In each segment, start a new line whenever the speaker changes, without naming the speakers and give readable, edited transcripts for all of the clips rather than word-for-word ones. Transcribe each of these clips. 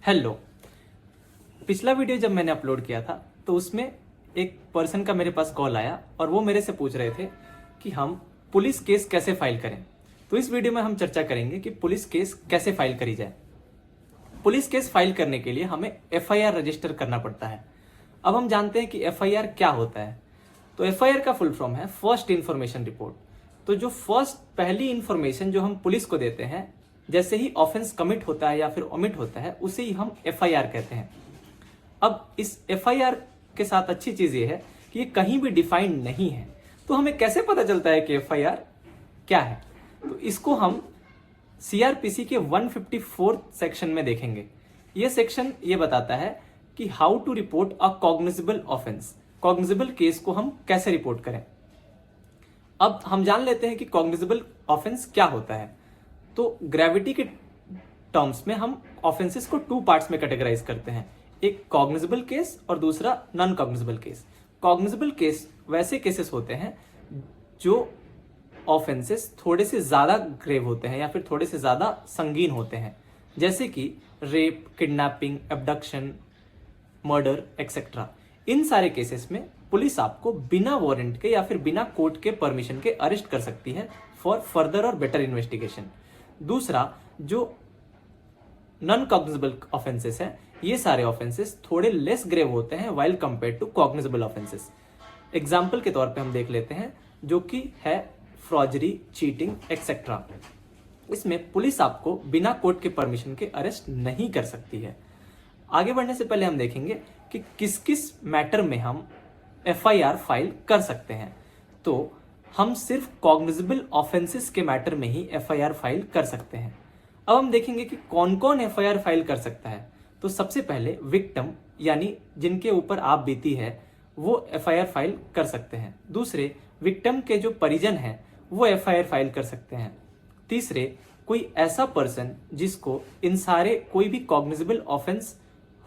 Hello. पिछला video जब मैंने अपलोड किया था तो उसमें एक पर्सन का मेरे पास कॉल आया और वो मेरे से पूछ रहे थे कि हम पुलिस केस कैसे फाइल करें। तो इस वीडियो में हम चर्चा करेंगे कि पुलिस केस कैसे फाइल करी जाए। पुलिस केस फाइल करने के लिए हमें एफआईआर रजिस्टर करना पड़ता है। अब हम जानते हैं कि एफआईआर क्या होता है। तो एफआईआर का फुल फॉर्म है फर्स्ट इंफॉर्मेशन रिपोर्ट। तो जो पहली इंफॉर्मेशन जो हम पुलिस को देते हैं जैसे ही ऑफेंस कमिट होता है या फिर ओमिट होता है उसे ही हम एफआईआर कहते हैं। अब इस एफआईआर के साथ अच्छी चीज ये है कि ये कहीं भी डिफाइंड नहीं है। तो हमें कैसे पता चलता है कि एफआईआर क्या है? तो इसको हम सीआरपीसी के 154 सेक्शन में देखेंगे। ये सेक्शन ये बताता है कि how to report a cognizable offence. Cognizable case को हम कैसे रिपोर्ट करें। अब हम जान लेते हैं कि कॉग्निजेबल ऑफेंस क्या होता है। तो ग्रेविटी के टर्म्स में हम ऑफेंसेस को 2 पार्ट्स में कैटेगराइज करते हैं, एक कॉग्निजेबल केस और दूसरा non cognizable case. Cognizable case वैसे केसेस होते हैं जो ऑफेंसेस थोड़े से ज्यादा ग्रेव होते हैं या फिर थोड़े से ज्यादा संगीन होते हैं, जैसे कि rape, kidnapping, abduction, murder etcetera. इन सारे केसेस में पुलिस आपको बिना वारंट के या फिर बिना कोर्ट के परमिशन के अरेस्ट कर सकती है फॉर फर्दर और बेटर इन्वेस्टिगेशन। दूसरा, जो नॉन कॉग्निजेबल ऑफेंसेस हैं, ये सारे ऑफेंसेस थोड़े लेस ग्रेव होते हैं while compare to cognizable offences. Example के तौर पे हम देख लेते हैं जो कि है फ्रॉजरी, चीटिंग एक्सेट्रा। इसमें पुलिस आपको बिना कोर्ट के परमिशन के अरेस्ट नहीं कर सकती है। आगे बढ़ने से पहले हम देखेंगे कि किस किस मैटर में हम एफआईआर फाइल कर सकते हैं। तो हम सिर्फ कॉग्निजेबल ऑफेंसेस के मैटर में ही एफआईआर फाइल कर सकते हैं। अब हम देखेंगे कि कौन कौन एफआईआर फाइल कर सकता है। तो सबसे पहले विक्टिम यानी जिनके ऊपर आप बीती है वो एफआईआर फाइल कर सकते हैं। दूसरे, विक्टिम के जो परिजन हैं वो एफआईआर फाइल कर सकते हैं। तीसरे, कोई ऐसा पर्सन जिसको इन सारे कोई भी कॉग्निजेबल ऑफेंस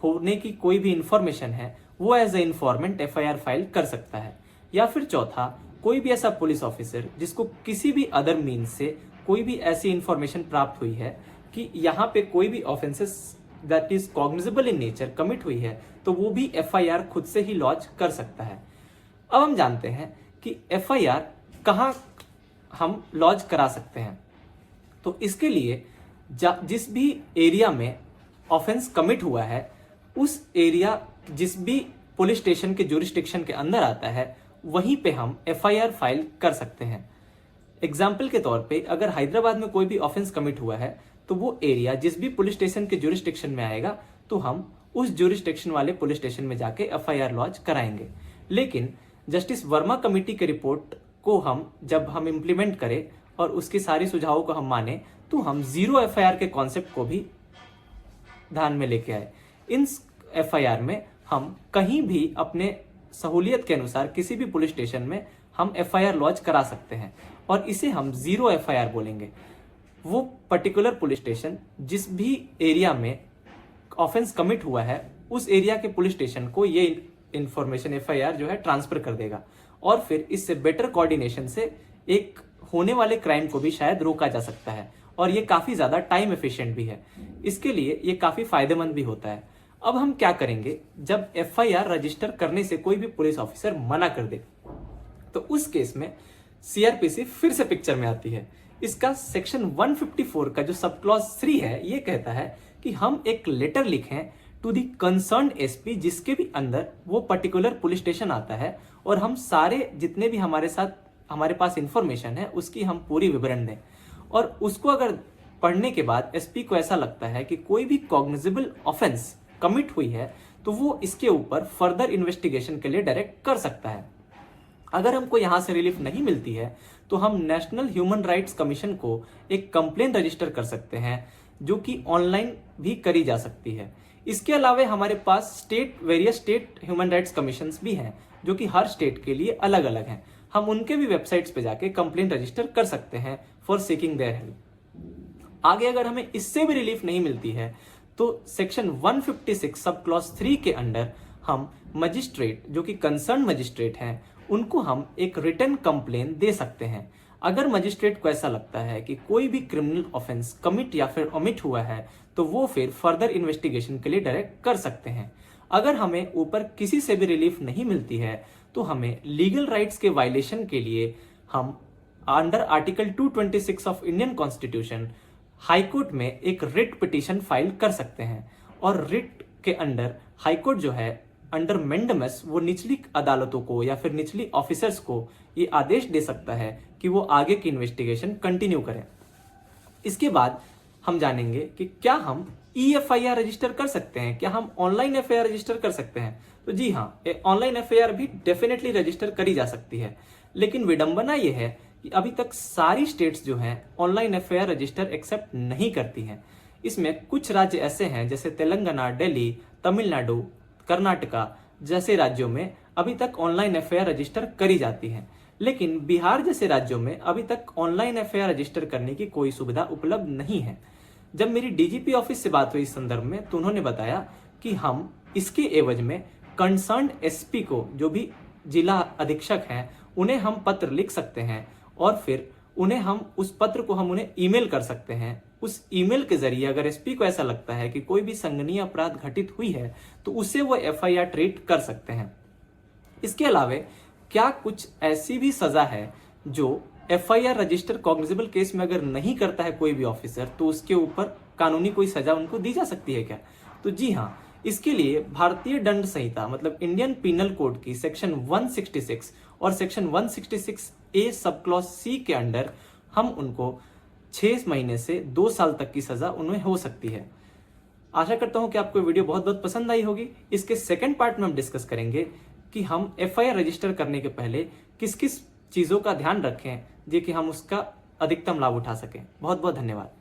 होने की कोई भी इंफॉर्मेशन है वो as a informant FIR file कर सकता है। या फिर चौथा, कोई भी ऐसा पुलिस ऑफिसर जिसको किसी भी अदर मीन्स से कोई भी ऐसी इंफॉर्मेशन प्राप्त हुई है कि यहाँ पे कोई भी offences that is cognizable in nature commit हुई है तो वो भी एफआईआर खुद से ही लॉन्च कर सकता है। अब हम जानते हैं कि एफआईआर कहाँ हम लॉन्च करा सकते हैं। तो इसके लिए जिस भी एरिया में ऑफेंस कमिट हुआ है उस एरिया जिस भी पुलिस स्टेशन के ज्यूरिसडिक्शन के अंदर आता है वहीं पे हम एफआईआर फाइल कर सकते हैं। एग्जाम्पल के तौर पे अगर हैदराबाद में कोई भी ऑफेंस कमिट हुआ है तो वो एरिया जिस भी पुलिस स्टेशन के ज्यूरिसडिक्शन में आएगा तो हम उस ज्यूरिसडिक्शन वाले पुलिस स्टेशन में जाके एफआईआर लॉन्च कराएंगे। लेकिन जस्टिस वर्मा कमेटी के रिपोर्ट को जब हम इम्प्लीमेंट करें और उसके सारे सुझावों को हम माने तो हम जीरो एफआईआर के कॉन्सेप्ट को भी ध्यान में लेके आए। इन एफआईआर में हम कहीं भी अपने सहूलियत के अनुसार किसी भी पुलिस स्टेशन में हम एफआईआर लॉन्च करा सकते हैं और इसे हम जीरो एफआईआर बोलेंगे। वो पर्टिकुलर पुलिस स्टेशन जिस भी एरिया में ऑफेंस कमिट हुआ है उस एरिया के पुलिस स्टेशन को ये इंफॉर्मेशन एफआईआर जो है ट्रांसफर कर देगा और फिर इससे बेटर कोऑर्डिनेशन से एक होने वाले क्राइम को भी शायद रोका जा सकता है और ये काफी ज्यादा टाइम एफिशिएंट भी है। इसके लिए ये काफी फायदेमंद भी होता है। अब हम क्या करेंगे जब एफआईआर रजिस्टर करने से कोई भी पुलिस ऑफिसर मना कर दे, तो उस केस में सीआरपीसी फिर से पिक्चर में आती है। इसका सेक्शन 154 का जो सब क्लॉज 3 है ये कहता है कि हम एक लेटर लिखें टू द कंसर्न्ड एसपी जिसके भी अंदर वो पर्टिकुलर पुलिस स्टेशन आता है और हम सारे जितने भी हमारे पास इंफॉर्मेशन है उसकी हम पूरी विवरण दें और उसको अगर पढ़ने के बाद एसपी को ऐसा लगता है कि कोई भी कॉग्निजेबल ऑफेंस कमिट हुई है तो वो इसके ऊपर फर्दर इन्वेस्टिगेशन के लिए डायरेक्ट कर सकता है। अगर हमको यहां से रिलीफ नहीं मिलती है तो हम नेशनल ह्यूमन राइट्स कमीशन को एक कंप्लेंट रजिस्टर कर सकते हैं जो कि ऑनलाइन भी करी जा सकती है। इसके अलावा हमारे पास various state human rights commissions भी हैं जो कि हर स्टेट के लिए अलग अलग हैं। हम उनके भी वेबसाइट्स पे जाके कंप्लेंट रजिस्टर कर सकते हैं फॉर सीकिंग देयर हेल्प। आगे अगर हमें इससे भी रिलीफ नहीं मिलती है तो सेक्शन 156 सब क्लॉज 3 के अंडर हम मजिस्ट्रेट जो कि कंसर्न मजिस्ट्रेट हैं उनको हम एक रिटन कंप्लेन दे सकते हैं। अगर मजिस्ट्रेट को ऐसा लगता है कि कोई भी क्रिमिनल ऑफेंस कमिट या फिर ओमिट हुआ है तो वो फिर फर्दर इन्वेस्टिगेशन के लिए डायरेक्ट कर सकते हैं। अगर हमें ऊपर किसी से भी रिलीफ नहीं मिलती है तो हमें लीगल राइट्स के वायलेशन के लिए हम under article 226 of Indian constitution high court में एक रिट पिटीशन फाइल कर सकते हैं। और रिट के अंडर हाईकोर्ट जो है अंडर मेंडमस वो निचली अदालतों को या फिर निचली ऑफिसर्स को ये आदेश दे सकता है कि वो आगे की इन्वेस्टिगेशन कंटिन्यू करें। इसके बाद हम जानेंगे कि क्या हम EFIR रजिस्टर कर सकते हैं, क्या हम ऑनलाइन FIR रजिस्टर कर सकते हैं। तो जी हाँ, ऑनलाइन FIR भी डेफिनेटली रजिस्टर करी जा सकती है, लेकिन विडंबना ये है कि अभी तक सारी स्टेट्स जो हैं ऑनलाइन FIR रजिस्टर एक्सेप्ट नहीं करती हैं। इसमें कुछ राज्य ऐसे हैं जैसे तेलंगाना, दिल्ली, तमिलनाडु, कर्नाटका जैसे राज्यों में अभी तक ऑनलाइन FIR रजिस्टर करी जाती है, लेकिन बिहार जैसे राज्यों में अभी तक ऑनलाइन FIR रजिस्टर करने की कोई सुविधा उपलब्ध नहीं है। जब मेरी DGP ऑफिस से बात हुई इस संदर्भ में तो उन्होंने बताया कि हम इसके एवज में कंसर्न्ड SP को, जो भी जिला अधीक्षक हैं, उन्हें हम पत्र लिख सकते हैं और फिर उन्हें हम उस पत्र को हम उन्हें ईमेल कर सकते हैं। उस ईमेल के जरिए अगर SP को ऐसा लगता है कि कोई भी संज्ञेय अपराध घटित हुई है तो उससे वो FIR ट्रीट कर सकते हैं। इसके अलावा क्या कुछ ऐसी भी सजा है जो FIR रजिस्टर कॉग्निजेबल केस में अगर नहीं करता है कोई भी ऑफिसर तो उसके ऊपर कानूनी कोई सजा उनको दी जा सकती है क्या? तो जी हाँ, इसके लिए भारतीय दंड संहिता मतलब इंडियन पिनल कोड की सेक्शन 166 और section 166A sub clause C के अंडर हम उनको 6 महीने से 2 साल तक की सजा उन्हें हो सकती है। आशा करता हूं कि आपको वीडियो बहुत बहुत पसंद आई होगी। इसके सेकंड पार्ट में हम डिस्कस करेंगे कि हम FIR रजिस्टर करने के पहले किस किस चीज़ों का ध्यान रखें जे कि हम उसका अधिकतम लाभ उठा सकें। बहुत बहुत धन्यवाद।